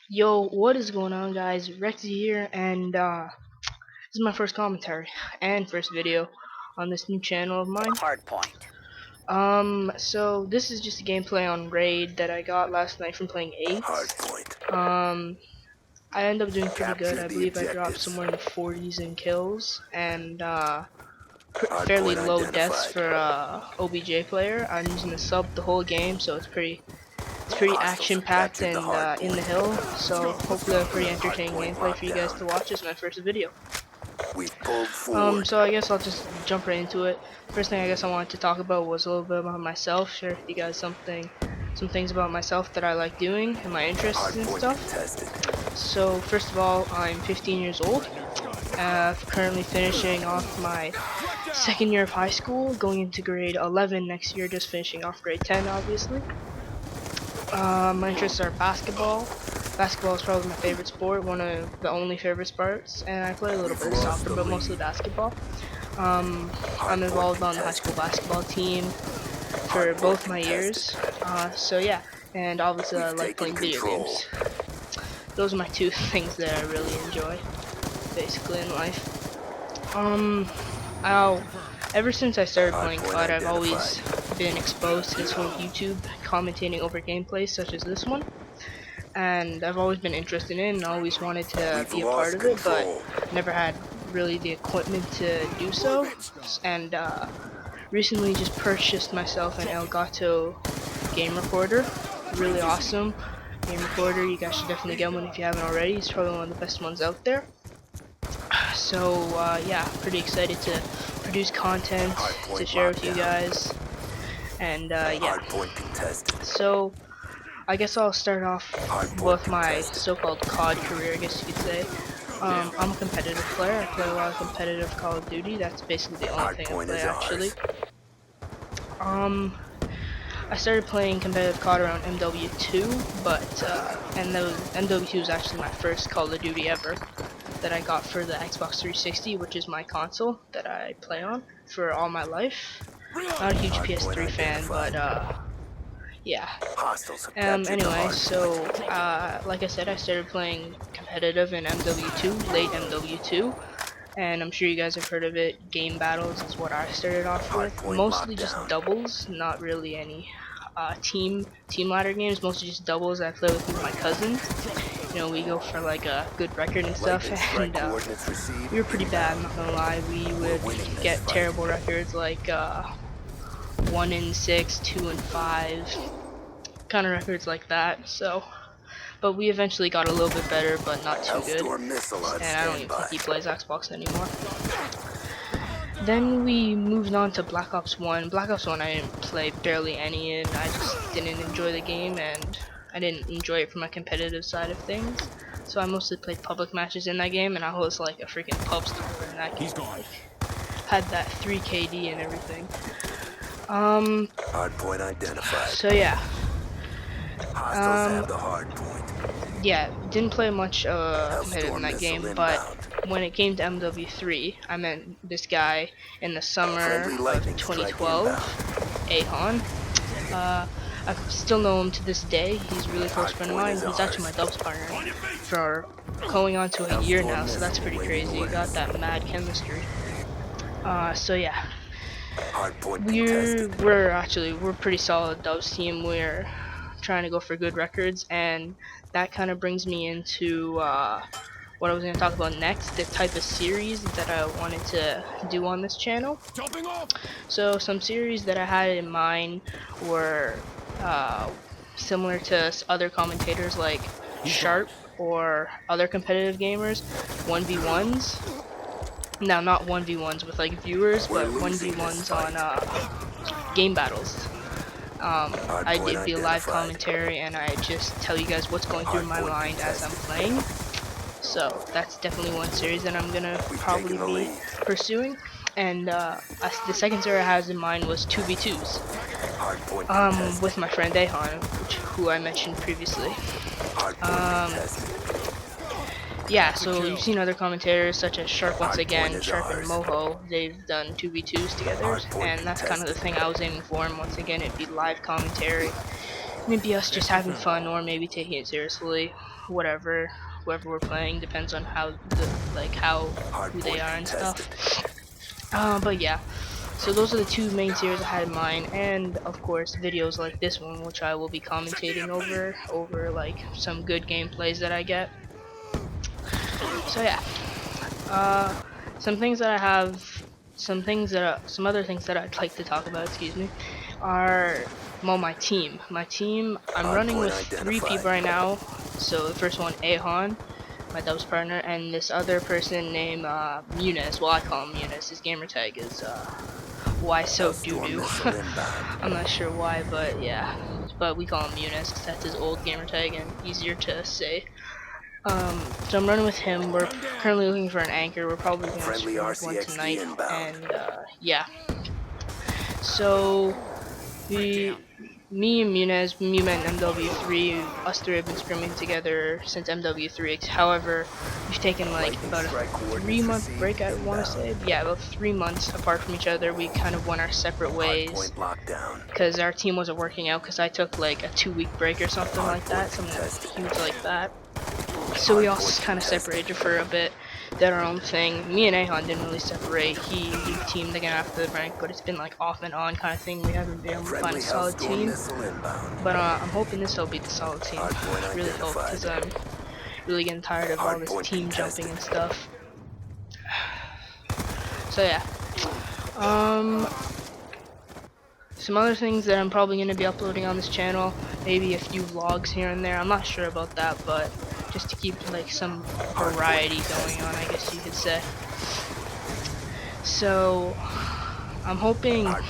Yo, what is going on, guys? RexXcy here, and this is my first commentary and first video on this new channel of mine. Hard point. So this is just a gameplay on Raid that I got last night from playing 8. Hard point. I ended up doing pretty good. Capture I the believe I dropped objectives. somewhere in the 40s in kills, and Hard fairly point low deaths identified. for OBJ player. I'm using the sub the whole game, so it's pretty Hostiles action have packed captured the and hard in the point. hill, so hopefully a pretty entertaining Hard point gameplay for you guys lockdown. to watch. It's my first video. We've pulled forward. So I guess I'll just jump right into it. First thing I guess I wanted to talk about was a little bit about myself, share with you guys some things about myself that I like doing and my interests Hard and point stuff. contested. So first of all, I'm 15 years old. Currently finishing off my second year of high school, going into grade 11 next year, just finishing off grade 10 obviously. My interests are basketball. Basketball is probably my favorite sport, one of the only favorite sports, and I play a little bit of soccer, but mostly basketball. I'm involved on the high school basketball team for both my years, so yeah, and obviously I like playing video games. Those are my two things that I really enjoy, basically, in life. I'll, ever since I started playing COD, I've always been exposed to this whole YouTube commentating over gameplays such as this one, and I've always been interested in and always wanted to be a part of it, but never had really the equipment to do so. And recently just purchased myself an Elgato game recorder. Really awesome game recorder. You guys should definitely get one if you haven't already. It's probably one of the best ones out there. So yeah, pretty excited to produce content to share with you guys. And yeah, so I guess I'll start off with my so-called COD career, I guess you could say. I'm a competitive player. I play a lot of competitive Call of Duty. That's basically the only thing I play, actually. I started playing competitive COD around MW2, but and MW2 was actually my first Call of Duty ever that I got for the Xbox 360, which is my console that I play on for all my life. Not a huge PS3 fan, but yeah. Anyway, so like I said, I started playing competitive in MW2, late MW2, and I'm sure you guys have heard of it. Game battles is what I started off with. Mostly just doubles, not really any team ladder games. Mostly just doubles. I play with my cousin. You know, we go for like a good record and stuff, and we were pretty bad. I'm not gonna lie. We would get terrible records like 1-6, 2-5, kind of records like that. So, but we eventually got a little bit better, but not too good. And I don't even think he plays Xbox anymore. Then we moved on to Black Ops 1. Black Ops 1 I didn't play barely any in. I just didn't enjoy the game, and I didn't enjoy it from a competitive side of things. So I mostly played public matches in that game, and I was like a freaking pub star in that game. Like, had that 3 KD and everything. Hard point identified. So yeah. Hostiles have the hard point. Yeah, didn't play much competitive in that game, but when it came to MW3, I met this guy in the summer of 2012, Ahon. I still know him to this day. He's a really close friend of mine. He's actually my dubs partner for going on to a year now, so that's pretty crazy. We got that mad chemistry. So yeah, we're pretty solid dubs team. We're trying to go for good records, and that kind of brings me into what I was going to talk about next, the type of series that I wanted to do on this channel. So some series that I had in mind were similar to other commentators like Sharp or other competitive gamers, 1v1s. Now, not 1v1s with like viewers, but 1v1s on game battles. I did the live commentary, and I just tell you guys what's going through my mind as I'm playing. So that's definitely one series that I'm gonna probably be pursuing. And the second series I had in mind was 2v2s with my friend Ahon, who I mentioned previously. Yeah, so you've seen other commentators such as Sharp once again, Sharp and Moho. They've done 2v2s together, and that's kind of the thing I was aiming for. And once again, it'd be live commentary, maybe us just having fun or maybe taking it seriously, whatever. Whoever we're playing depends on how good, like who they are and stuff. But yeah, so those are the two main series I had in mind, and of course videos like this one, which I will be commentating over like some good gameplays that I get. So yeah, uh, some things that I have, some other things that I'd like to talk about, excuse me, are, well, my team. I'm running with 3 people right now. So the first one, Ahon, my dubs partner, and this other person named Muniz. Well, I call him Muniz. His gamer tag is why so doo doo. I'm not sure why, but yeah. But we call him Muniz because that's his old gamer tag and easier to say. So I'm running with him. We're currently looking for an anchor. We're probably going to scrimmage one tonight, and yeah. So me and Muniz, me met in MW3. Us three have been scrimming together since MW3. However, we've taken like about a 3-month break, I want to say. Yeah, about 3 months apart from each other. We kind of went our separate ways because our team wasn't working out. Because I took like a 2-week break or something like that, something huge like that. So we all kind of separated for a bit, did our own thing. Me and Ahon didn't really separate. He teamed again after the rank, but it's been like off and on kind of thing. We haven't been able to find a solid team. But I'm hoping this will be the solid team. I really hope, because I'm really getting tired of all this team jumping and stuff. So yeah. Some other things that I'm probably going to be uploading on this channel, maybe a few vlogs here and there. I'm not sure about that, but just to keep like some variety going on, I guess you could say. So I'm hoping like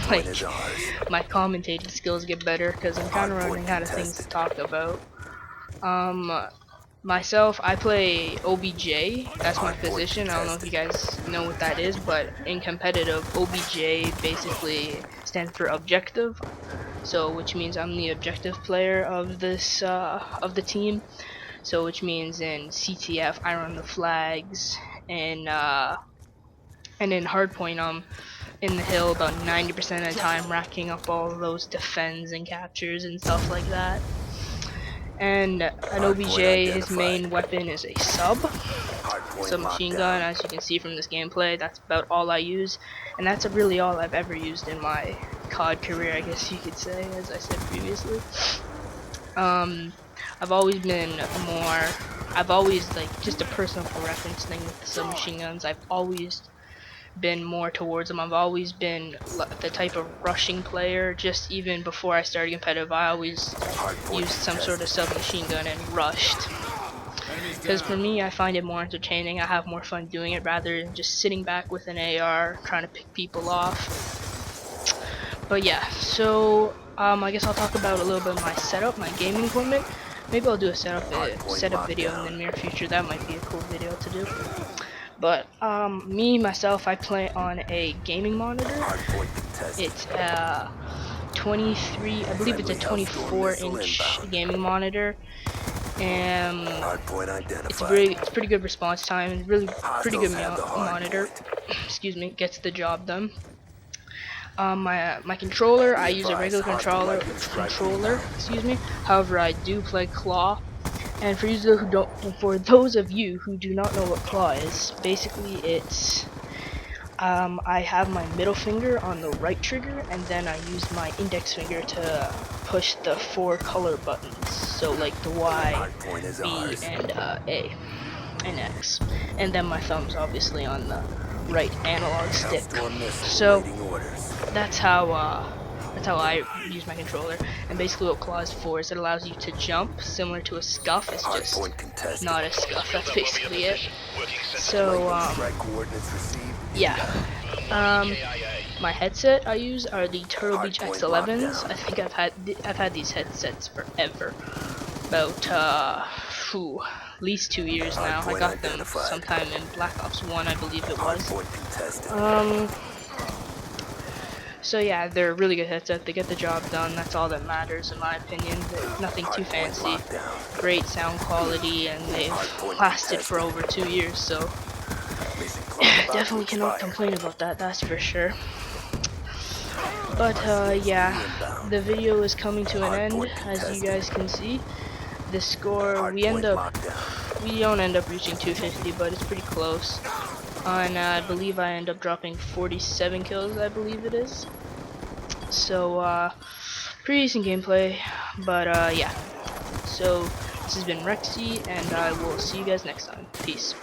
my commentating skills get better, because I'm kind of running out of things to talk about. Myself, I play OBJ. That's my position. I don't know if you guys know what that is, but in competitive, OBJ basically stands for objective. So, which means I'm the objective player of this of the team. So, which means in CTF, I run the flags, and in hardpoint, I'm in the hill about 90% of the time, racking up all of those defends and captures and stuff like that. And an OBJ, his main weapon is a submachine gun, as you can see from this gameplay. That's about all I use, and that's really all I've ever used in my COD career, I guess you could say, as I said previously. I've always like, just a personal reference thing with the submachine guns, I've always been more towards them. I've always been the type of rushing player. Just even before I started competitive, I always used some sort of submachine gun and rushed. Because for me, I find it more entertaining. I have more fun doing it rather than just sitting back with an AR trying to pick people off. But yeah, so I guess I'll talk about a little bit of my setup, my gaming equipment. Maybe I'll do a setup video in the near future. That might be a cool video to do. But myself, I play on a gaming monitor. It's a 23, I believe it's a 24-inch gaming monitor, and it's pretty good response time. It's really pretty good monitor. Excuse me, gets the job done. My controller, I use a regular controller. Excuse me. However, I do play claw. And for those of you who do not know what claw is, basically it's I have my middle finger on the right trigger, and then I use my index finger to push the 4 color buttons. So like the Y, B, and A, and X, and then my thumb's obviously on the right analog stick. So that's how I use my controller. And basically what claw is for is it allows you to jump similar to a scuff. It's just not a scuff. That's basically it. So yeah. My headset I use are the Turtle Beach X11s. I think I've had these headsets forever. About at least 2 years now. I got them sometime in Black Ops 1, I believe it was. So yeah, they're a really good headset. They get the job done. That's all that matters in my opinion. They're nothing too fancy. Great sound quality, and they've lasted for over 2 years, so definitely cannot complain about that, that's for sure. But yeah, inbound. the video is coming to an end. Hardpoint As you contested. guys can see, the score Hardpoint locked down. we don't end up reaching 250, but it's pretty close. And I believe I end up dropping 47 kills, I believe it is. So pretty decent gameplay, but yeah. So this has been RexXcy, and I will see you guys next time. Peace.